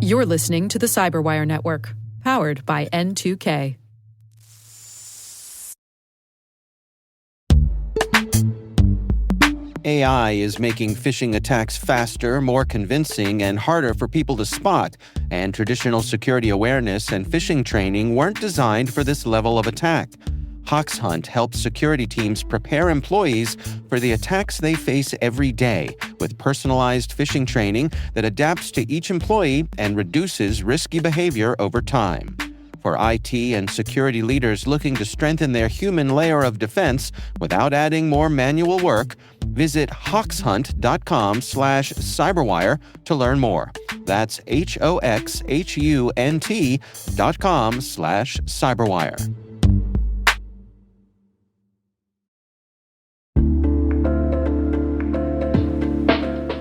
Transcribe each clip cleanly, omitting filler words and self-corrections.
You're listening to the CyberWire Network, powered by N2K. AI is making phishing attacks faster, more convincing, and harder for people to spot, and traditional security awareness and phishing training weren't designed for this level of attack. HawksHunt helps security teams prepare employees for the attacks they face every day with personalized phishing training that adapts to each employee and reduces risky behavior over time. For IT and security leaders looking to strengthen their human layer of defense without adding more manual work, visit hawkshunt.com/cyberwire to learn more. That's HOXHUNT.com/cyberwire.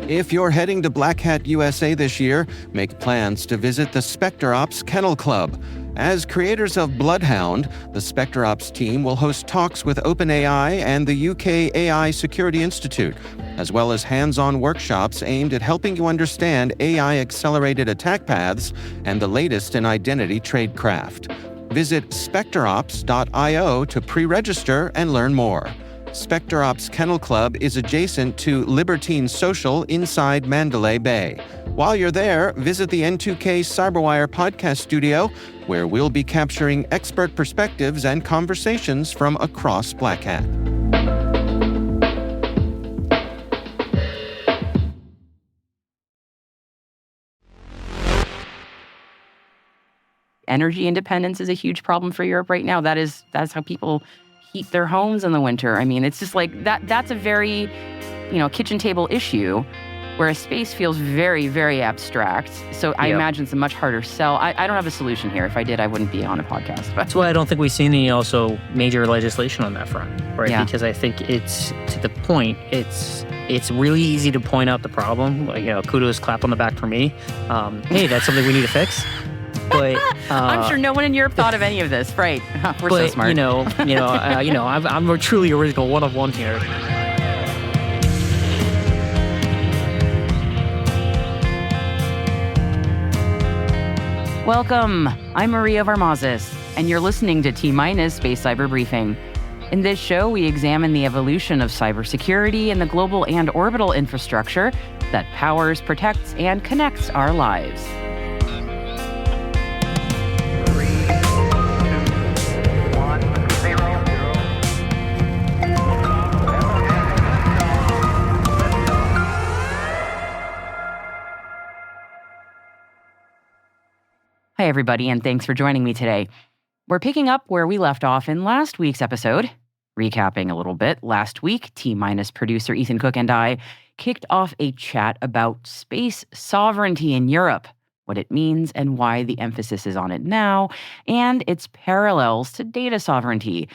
If you're heading to Black Hat USA this year, make plans to visit the SpecterOps Kennel Club. As creators of Bloodhound, the SpecterOps team will host talks with OpenAI and the UK AI Security Institute, as well as hands-on workshops aimed at helping you understand AI-accelerated attack paths and the latest in identity tradecraft. Visit specterops.io to pre-register and learn more. SpecterOps Kennel Club is adjacent to Libertine Social inside Mandalay Bay. While you're there, visit the N2K CyberWire podcast studio, where we'll be capturing expert perspectives and conversations from across Black Hat. Energy independence is a huge problem for Europe right now. That's how people heat their homes in the winter. I mean, it's just like that's a very, kitchen table issue, whereas space feels very, very abstract. So I imagine it's a much harder sell. I don't have a solution here. If I did, I wouldn't be on a podcast. But that's why I don't think we've seen any also major legislation on that front, right? Yeah. Because I think it's to the point. It's really easy to point out the problem. Kudos, clap on the back for me. Hey, that's something we need to fix. But I'm sure no one in Europe thought of any of this, right? We're so smart. I'm a truly original one of one here. Welcome. I'm Maria Varmazis, and you're listening to T-Minus Space Cyber Briefing. In this show, we examine the evolution of cybersecurity and the global and orbital infrastructure that powers, protects, and connects our lives. Hi, everybody, and thanks for joining me today. We're picking up where we left off in last week's episode. Recapping a little bit, last week, T-Minus producer Ethan Cook and I kicked off a chat about space sovereignty in Europe, what it means and why the emphasis is on it now, and its parallels to data sovereignty.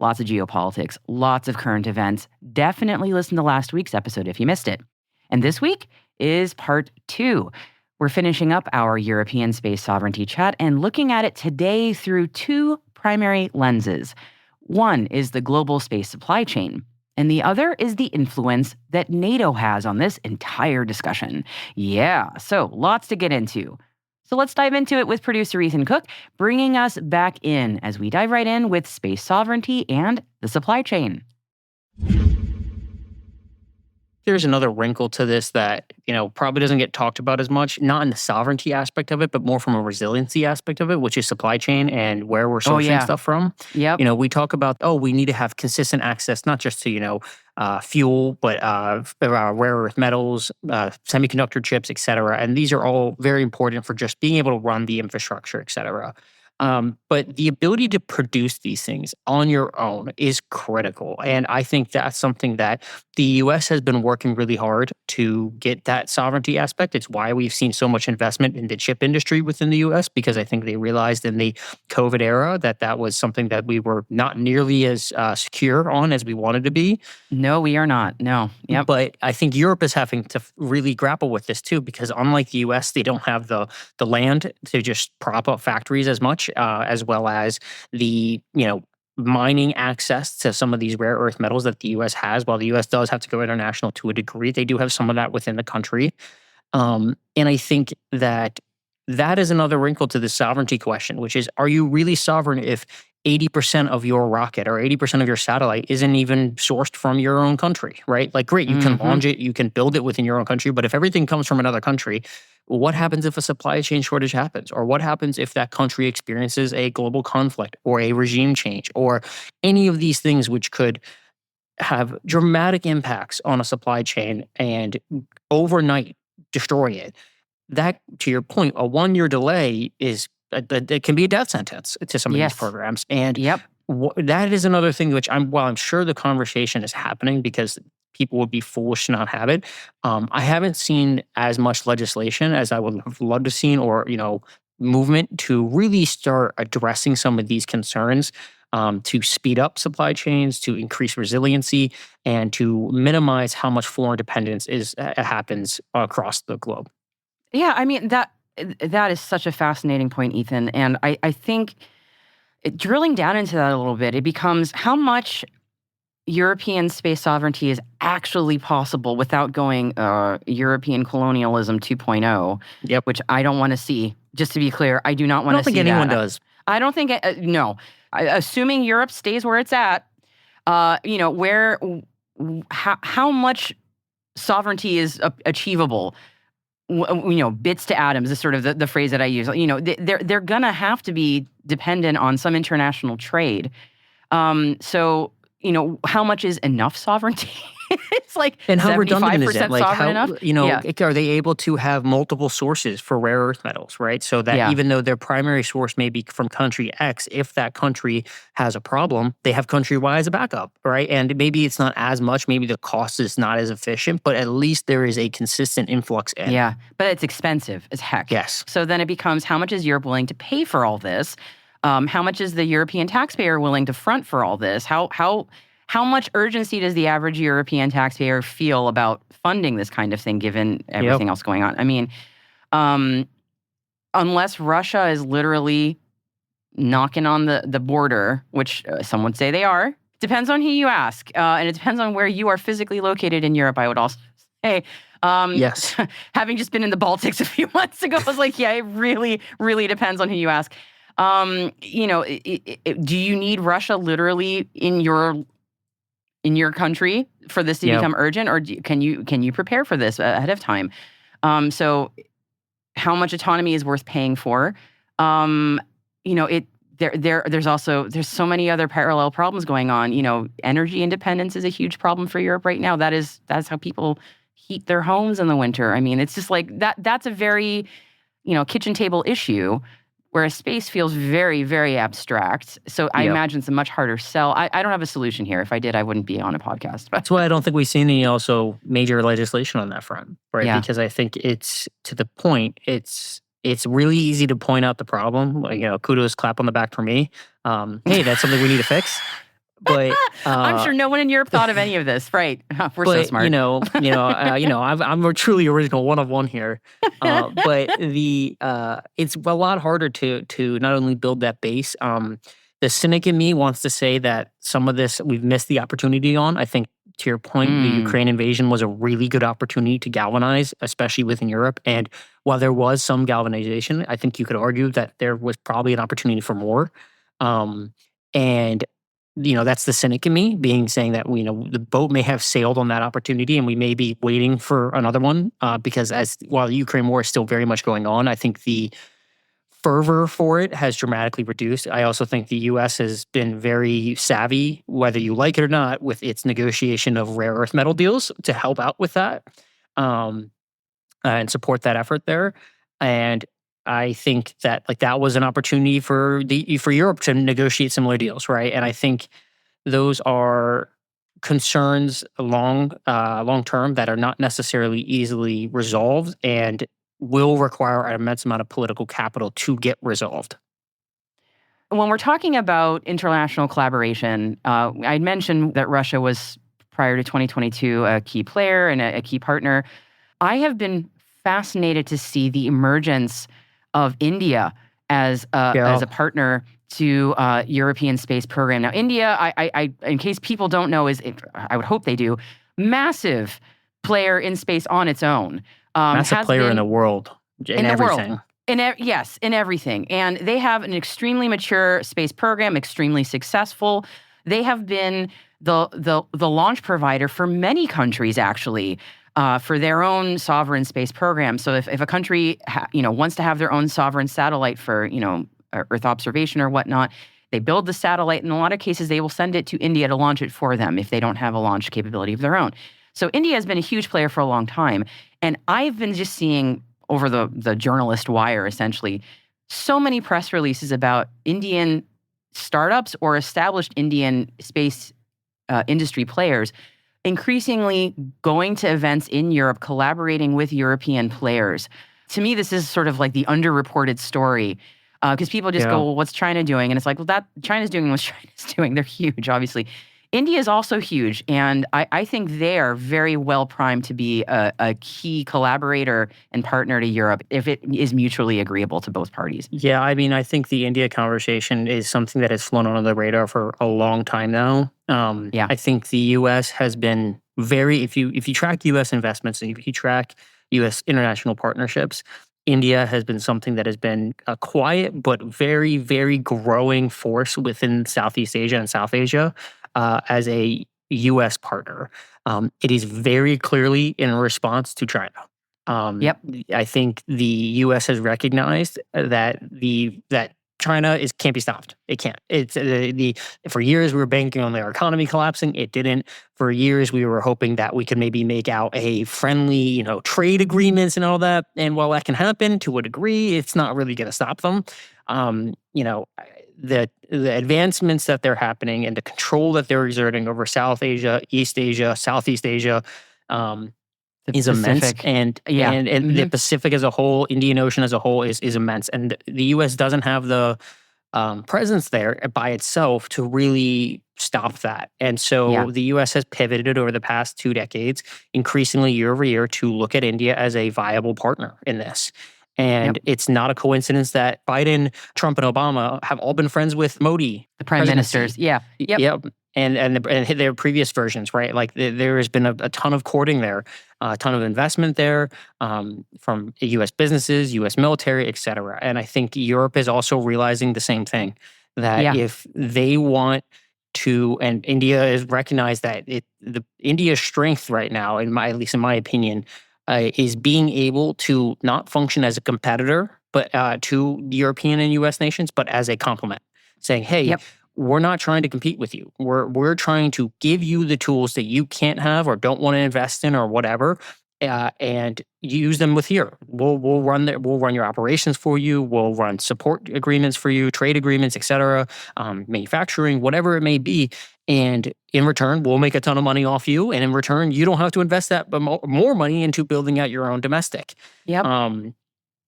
Lots of geopolitics, lots of current events. Definitely listen to last week's episode if you missed it. And this week is part 2. We're finishing up our European space sovereignty chat and looking at it today through 2 primary lenses. One is the global space supply chain, and the other is the influence that NATO has on this entire discussion. Yeah, so lots to get into. So let's dive into it with producer Ethan Cook, bringing us back in as we dive right in with space sovereignty and the supply chain. There's another wrinkle to this that, probably doesn't get talked about as much, not in the sovereignty aspect of it, but more from a resiliency aspect of it, which is supply chain and where we're sourcing stuff from. Yep. We talk about, we need to have consistent access, not just to, fuel, but rare earth metals, semiconductor chips, et cetera. And these are all very important for just being able to run the infrastructure, et cetera. But the ability to produce these things on your own is critical. And I think that's something that the U.S. has been working really hard to get that sovereignty aspect. It's why we've seen so much investment in the chip industry within the U.S., because I think they realized in the COVID era that was something that we were not nearly as secure on as we wanted to be. No, we are not. No. Yep. But I think Europe is having to really grapple with this too, because unlike the U.S., they don't have the land to just prop up factories as much, as well as the, mining access to some of these rare earth metals that the U.S. has. While the U.S. does have to go international to a degree, they do have some of that within the country. And I think that is another wrinkle to the sovereignty question, which is, are you really sovereign if 80% of your rocket or 80% of your satellite isn't even sourced from your own country, right? Like, great, you can launch it, you can build it within your own country, but if everything comes from another country, what happens if a supply chain shortage happens? Or what happens if that country experiences a global conflict or a regime change or any of these things which could have dramatic impacts on a supply chain and overnight destroy it? That, to your point, a 1-year delay is it can be a death sentence to some of these Yes. programs. And Yep. that is another thing which I'm sure the conversation is happening because people would be foolish to not have it. I haven't seen as much legislation as I would have loved to seen, or movement to really start addressing some of these concerns, to speed up supply chains, to increase resiliency, and to minimize how much foreign dependence happens across the globe. Yeah, I mean, that is such a fascinating point, Ethan. And I think drilling down into that a little bit, it becomes how much European space sovereignty is actually possible without going European colonialism 2.0, Yep. which I don't want to see. Just to be clear, I do not I want don't to see think anyone that. does. I don't think, no. Assuming Europe stays where it's at, how much sovereignty is achievable? Bits to atoms is sort of the phrase that I use. They're gonna have to be dependent on some international trade. So how much is enough sovereignty? It's like, and how redundant is 75% it? Like, sovereign enough? Yeah. Are they able to have multiple sources for rare earth metals, right? So that even though their primary source may be from country X, if that country has a problem, they have country Y as a backup, right? And maybe it's not as much, maybe the cost is not as efficient, but at least there is a consistent influx in. Yeah, but it's expensive as heck. Yes. So then it becomes, how much is Europe willing to pay for all this? How much is the European taxpayer willing to front for all this? How much urgency does the average European taxpayer feel about funding this kind of thing, given everything else going on? I mean, unless Russia is literally knocking on the border, which some would say they are, depends on who you ask, and it depends on where you are physically located in Europe, I would also say. Yes. Having just been in the Baltics a few months ago, I was like, yeah, it really, really depends on who you ask. Do you need Russia literally in your country for this to become urgent, or can you prepare for this ahead of time? So how much autonomy is worth paying for? There's so many other parallel problems going on. Energy independence is a huge problem for Europe right now. That's how people heat their homes in the winter. I mean, it's just like that's a very, kitchen table issue, whereas space feels very, very abstract. So I imagine it's a much harder sell. I don't have a solution here. If I did, I wouldn't be on a podcast. That's why I don't think we've seen any also major legislation on that front, right? Yeah. Because I think it's, to the point, it's really easy to point out the problem. Kudos, clap on the back for me. Hey, that's something we need to fix. But I'm sure no one in Europe thought of any of this, right? We're so smart. I'm a truly original one of one here. But it's a lot harder to not only build that base. The cynic in me wants to say that some of this we've missed the opportunity on. I think, to your point, the Ukraine invasion was a really good opportunity to galvanize, especially within Europe. And while there was some galvanization, I think you could argue that there was probably an opportunity for more. And that's the cynic in me saying that, the boat may have sailed on that opportunity and we may be waiting for another one, because while the Ukraine war is still very much going on, I think the fervor for it has dramatically reduced. I also think the U.S. has been very savvy, whether you like it or not, with its negotiation of rare earth metal deals to help out with that, and support that effort there. And I think that that was an opportunity for Europe to negotiate similar deals, right? And I think those are concerns long term that are not necessarily easily resolved and will require an immense amount of political capital to get resolved. When we're talking about international collaboration, I mentioned that Russia was, prior to 2022, a key player and a key partner. I have been fascinated to see the emergence of India as a partner to European space program. Now, India, I in case people don't know, I would hope they do, massive player in space on its own. Massive player in the world, in everything. Yes, in everything. And they have an extremely mature space program, extremely successful. They have been the launch provider for many countries, actually, for their own sovereign space program. So if a country wants to have their own sovereign satellite for Earth observation or whatnot, they build the satellite. In a lot of cases, they will send it to India to launch it for them if they don't have a launch capability of their own. So India has been a huge player for a long time. And I've been just seeing over the journalist wire, essentially, so many press releases about Indian startups or established Indian space industry players increasingly going to events in Europe, collaborating with European players. To me, this is sort of like the underreported story because people just go, well, what's China doing? And it's like, well, that China's doing what China's doing. They're huge, obviously. India is also huge, and I think they are very well primed to be a key collaborator and partner to Europe if it is mutually agreeable to both parties. Yeah, I mean, I think the India conversation is something that has flown under the radar for a long time now. I think the U.S. has been if you track U.S. investments and if you track U.S. international partnerships, India has been something that has been a quiet but very, very growing force within Southeast Asia and South Asia. As a U.S. partner. It is very clearly in response to China. I think the U.S. has recognized that China can't be stopped. It can't. It's for years we were banking on their economy collapsing. It didn't. For years we were hoping that we could maybe make out a friendly, trade agreements and all that. And while that can happen to a degree, it's not really going to stop them. The advancements that they're happening and the control that they're exerting over South Asia, East Asia, Southeast Asia is immense. And the Pacific as a whole, Indian Ocean as a whole is immense. And the U.S. doesn't have the presence there by itself to really stop that. And so the U.S. has pivoted over the past 2 decades, increasingly year over year, to look at India as a viable partner in this. And it's not a coincidence that Biden, Trump, and Obama have all been friends with Modi, the prime ministers. And their previous versions, right? Like there has been a ton of courting there, a ton of investment there from U.S. businesses, U.S. military, et cetera. And I think Europe is also realizing the same thing, that if they want to, and India has recognized that India's strength right now, at least in my opinion, is being able to not function as a competitor, but to European and U.S. nations, but as a complement, saying, hey, we're not trying to compete with you. We're trying to give you the tools that you can't have or don't want to invest in or whatever, and use them with here. We'll run your operations for you. We'll run support agreements for you, trade agreements, et cetera, manufacturing, whatever it may be. And in return, we'll make a ton of money off you. And in return, you don't have to invest that but more money into building out your own domestic. And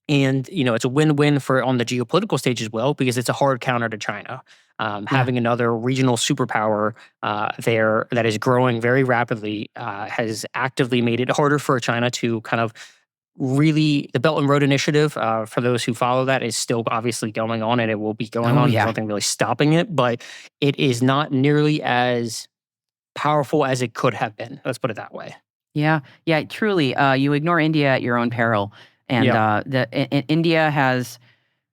it's a win-win on the geopolitical stage as well, because it's a hard counter to China. Having another regional superpower there that is growing very rapidly has actively made it harder for China to kind of really, the Belt and Road Initiative, for those who follow that, is still obviously going on, and it will be going on. There's nothing really stopping it, but it is not nearly as powerful as it could have been. Let's put it that way. Yeah, truly. You ignore India at your own peril. And India has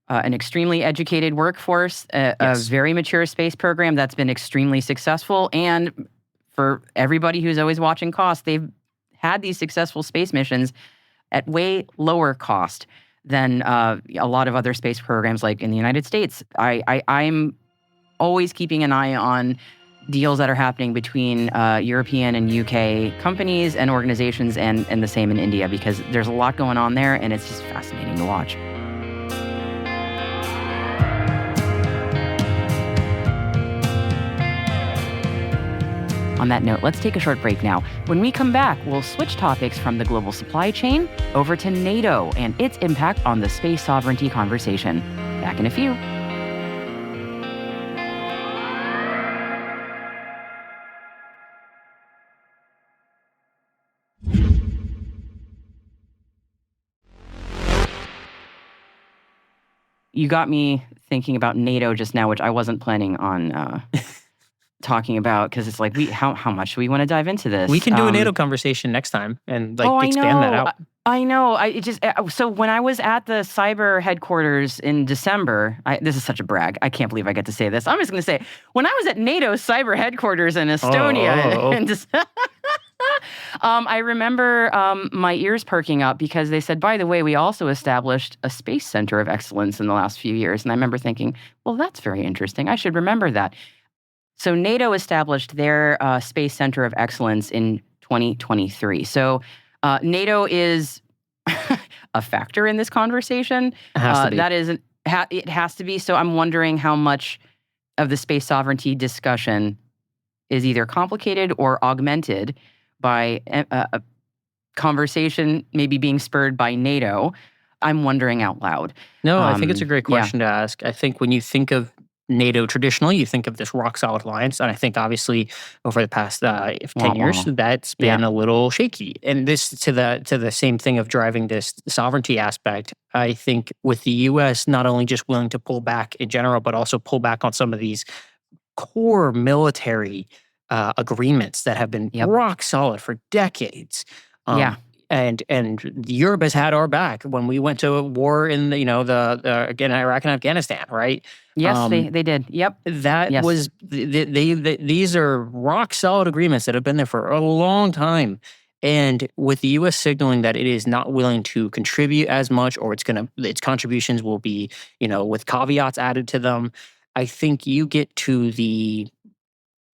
an extremely educated workforce, a very mature space program that's been extremely successful. And for everybody who's always watching costs, they've had these successful space missions at way lower cost than a lot of other space programs like in the United States. I'm always keeping an eye on deals that are happening between European and UK companies and organizations and the same in India, because there's a lot going on there and it's just fascinating to watch. On that note, let's take a short break now. When we come back, we'll switch topics from the global supply chain over to NATO and its impact on the space sovereignty conversation. Back in a few. You got me thinking about NATO just now, which I wasn't planning on talking about, because it's like, how much do we want to dive into this? We can do a NATO conversation next time and expand that out. I know. So when I was at the cyber headquarters in December, this is such a brag. I can't believe I get to say this. I'm just going to say, when I was at NATO cyber headquarters in Estonia, I remember my ears perking up because they said, by the way, we also established a space center of excellence in the last few years. And I remember thinking, well, that's very interesting. I should remember that. So NATO established their Space Center of Excellence in 2023. So NATO is a factor in this conversation. It has to be. It has to be. So I'm wondering how much of the space sovereignty discussion is either complicated or augmented by a conversation maybe being spurred by NATO. I'm wondering out loud. No, I think it's a great question to ask. I think when you think of NATO traditionally, you think of this rock-solid alliance, and I think obviously over the past 10 years, that's been a little shaky. And this to the same thing of driving this sovereignty aspect. I think with the U.S. not only just willing to pull back in general, but also pull back on some of these core military agreements that have been rock solid for decades. And Europe has had our back when we went to war in again Iraq and Afghanistan, right? Yes, they did. Yep. That was these are rock solid agreements that have been there for a long time. And with the U.S. signaling that it is not willing to contribute as much, or its contributions will be with caveats added to them, I think you get to the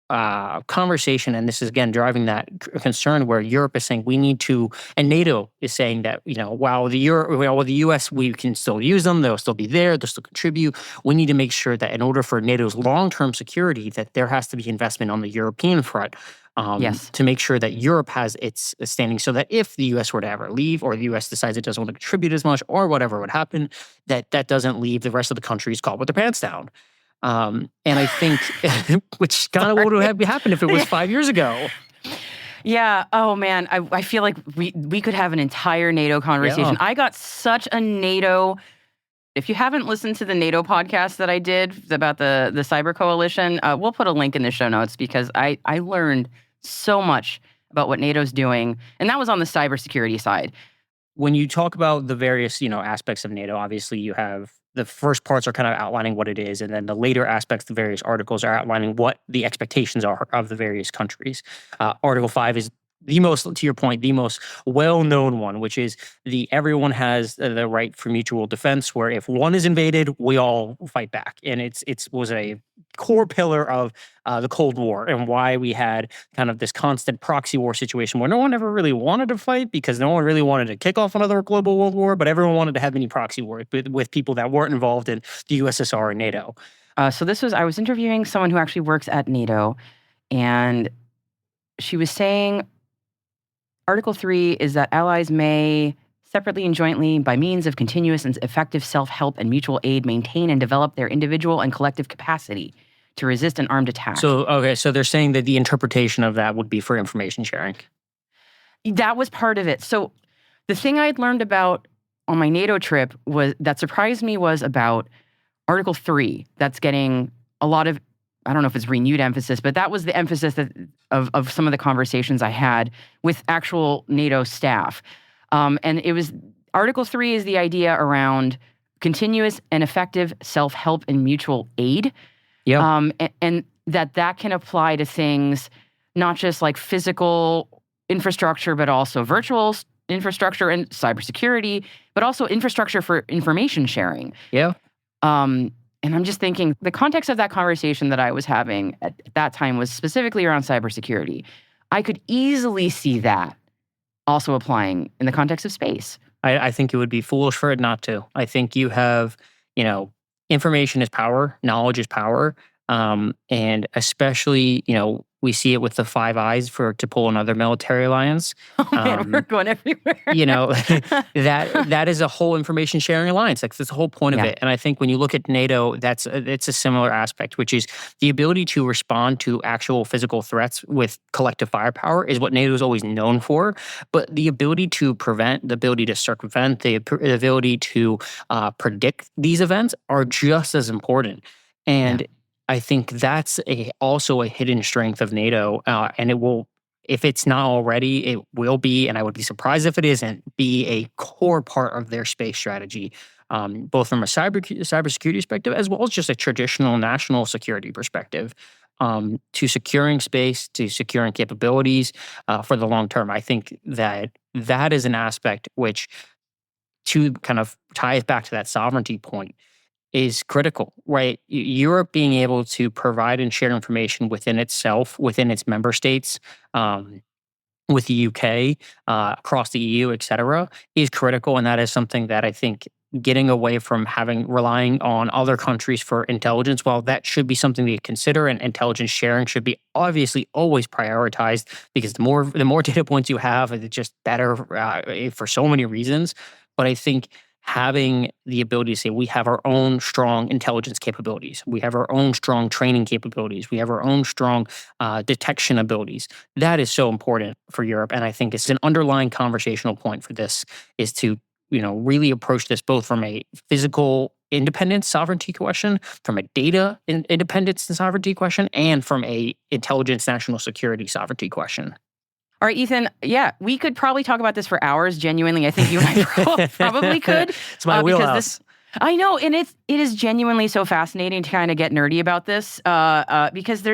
conversation, and this is again driving that concern where Europe is saying we need to, and NATO is saying that while the U.S. we can still use them, they'll still be there, they'll still contribute. We need to make sure that in order for NATO's long-term security, that there has to be investment on the European front. To make sure that Europe has its standing, so that if the U.S. were to ever leave, or the U.S. decides it doesn't want to contribute as much, or whatever would happen, that doesn't leave the rest of the countries caught with their pants down. And I think, which kind of would have happened if it was 5 years ago. Yeah. Oh man, I feel like we could have an entire NATO conversation. Yeah. I got such a NATO. If you haven't listened to the NATO podcast that I did about the cyber coalition, we'll put a link in the show notes, because I learned so much about what NATO's doing, and that was on the cybersecurity side. When you talk about the various aspects of NATO, obviously you have the first parts are kind of outlining what it is, and then the later aspects, the various articles are outlining what the expectations are of the various countries. Article 5 is the most, to your point, the most well-known one, which is everyone has the right for mutual defense, where if one is invaded, we all fight back. And it was a core pillar of the Cold War, and why we had kind of this constant proxy war situation where no one ever really wanted to fight, because no one really wanted to kick off another global world war, but everyone wanted to have many proxy wars with people that weren't involved in the USSR and NATO. I was interviewing someone who actually works at NATO, and she was saying Article 3 is that allies may separately and jointly, by means of continuous and effective self-help and mutual aid, maintain and develop their individual and collective capacity to resist an armed attack. So they're saying that the interpretation of that would be for information sharing. That was part of it. So the thing I'd learned about on my NATO trip that surprised me was about Article 3. That's getting a lot of, I don't know if it's renewed emphasis, but that was the emphasis of some of the conversations I had with actual NATO staff. And it was, Article 3 is the idea around continuous and effective self-help and mutual aid. Yeah. And that can apply to things, not just like physical infrastructure, but also virtual infrastructure and cybersecurity, but also infrastructure for information sharing. Yeah. And I'm just thinking, the context of that conversation that I was having at that time was specifically around cybersecurity. I could easily see that also applying in the context of space. I think it would be foolish for it not to. I think you have, information is power, knowledge is power, and especially, we see it with the Five Eyes to pull another military alliance. Oh man, we're going everywhere. That is a whole information sharing alliance. That's the whole point of it. And I think when you look at NATO, it's a similar aspect, which is the ability to respond to actual physical threats with collective firepower is what NATO is always known for. But the ability to prevent, the ability to circumvent, the ability to predict these events are just as important. And I think that's also a hidden strength of NATO, and it will, if it's not already, it will be, and I would be surprised if it isn't, be a core part of their space strategy, both from a cybersecurity perspective as well as just a traditional national security perspective, to securing space, to securing capabilities for the long term. I think that is an aspect which, to kind of tie it back to that sovereignty point, is critical, right? Europe being able to provide and share information within itself, within its member states, with the UK, across the EU, et cetera, is critical. And that is something that I think getting away from relying on other countries for intelligence, while that should be something to consider, and intelligence sharing should be obviously always prioritized, because the more data points you have, it's just better for so many reasons. But I think having the ability to say, we have our own strong intelligence capabilities, we have our own strong training capabilities, we have our own strong detection abilities, that is so important for Europe. And I think it's an underlying conversational point for this, is to really approach this both from a physical independence sovereignty question, from a data independence and sovereignty question, and from a intelligence national security sovereignty question. All right, Ethan, yeah, we could probably talk about this for hours. Genuinely, I think you and I probably could. It's my wheelhouse. I know, and it is genuinely so fascinating to kind of get nerdy about this, because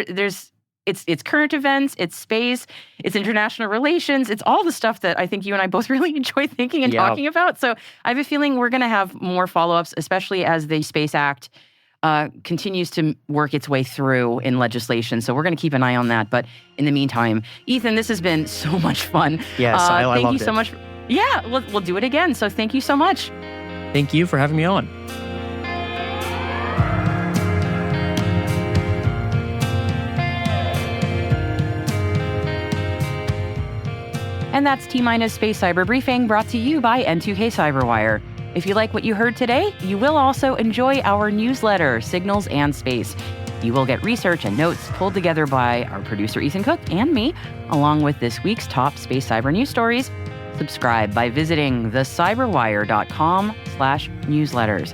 it's current events, it's space, it's international relations, it's all the stuff that I think you and I both really enjoy thinking and talking about. So I have a feeling we're going to have more follow-ups, especially as the Space Act continues to work its way through in legislation. So we're going to keep an eye on that. But in the meantime, Ethan, this has been so much fun. Yes, I loved it. Thank you so much. Yeah, we'll do it again. So thank you so much. Thank you for having me on. And that's T-Minus Space Cyber Briefing, brought to you by N2K CyberWire. If you like what you heard today, you will also enjoy our newsletter, Signals and Space. You will get research and notes pulled together by our producer, Ethan Cook, and me, along with this week's top space cyber news stories. Subscribe by visiting thecyberwire.com/newsletters.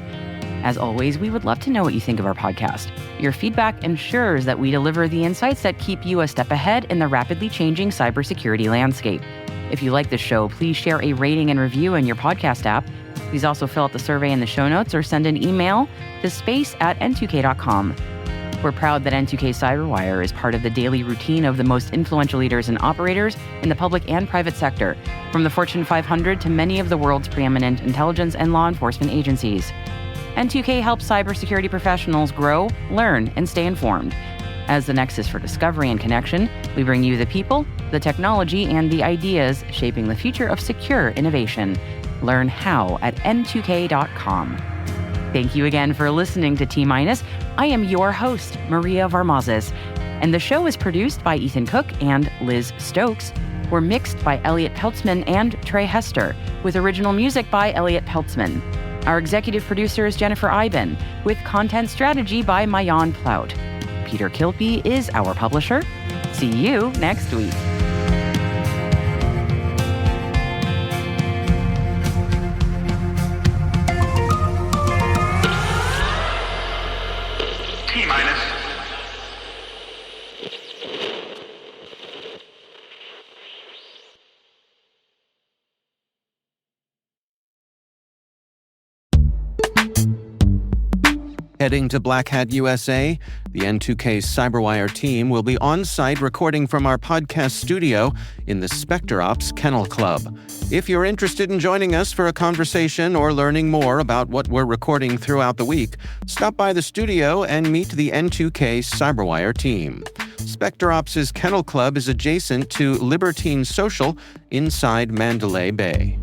As always, we would love to know what you think of our podcast. Your feedback ensures that we deliver the insights that keep you a step ahead in the rapidly changing cybersecurity landscape. If you like the show, please share a rating and review in your podcast app. Please also fill out the survey in the show notes or send an email to space@n2k.com. We're proud that N2K CyberWire is part of the daily routine of the most influential leaders and operators in the public and private sector, from the Fortune 500 to many of the world's preeminent intelligence and law enforcement agencies. N2K helps cybersecurity professionals grow, learn, and stay informed. As the nexus for discovery and connection, we bring you the people, the technology, and the ideas shaping the future of secure innovation. Learn how at n2k.com. Thank you again for listening to T-Minus. I am your host, Maria Varmazes, and the show is produced by Ethan Cook and Liz Stokes. We're mixed by Elliot Peltzman and Trey Hester, with original music by Elliot Peltzman. Our executive producer is Jennifer Iben, with content strategy by Mayan Plout. Peter Kilpie is our publisher. See you next week. Heading to Black Hat USA, the N2K CyberWire team will be on-site recording from our podcast studio in the SpecterOps Kennel Club. If you're interested in joining us for a conversation or learning more about what we're recording throughout the week, stop by the studio and meet the N2K CyberWire team. SpecterOps' Kennel Club is adjacent to Libertine Social inside Mandalay Bay.